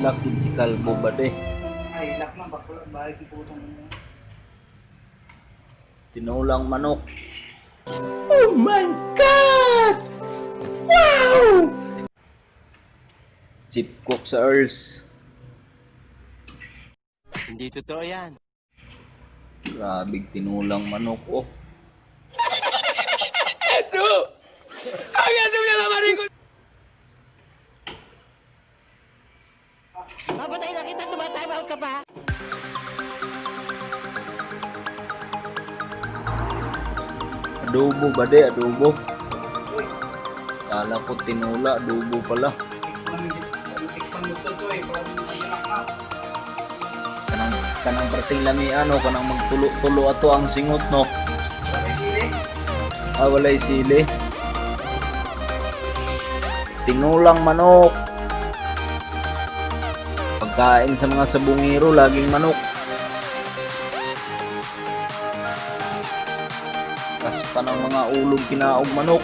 Lakid si Kalbo ba de? Ay, lak man, balik yung putong. Tinulang manok. Oh my God! Wow! Chip cook sa Earls. Hindi totoo yan. Grabe tinulang manok oh. Mapatay na kita, tumatama ka pa. Adobo ba de? Adobo. Kala ko tinula, adobo pala. Tikpan mo to eh, parang malak na. Kanang perting lami ano, kanang magtulo-tulo ato ang singot no. Parang hindi. Walay sili. Tinulang manok. Pagkain sa mga sabungero, laging manok. Kas pa ng mga ulog kinaog manok.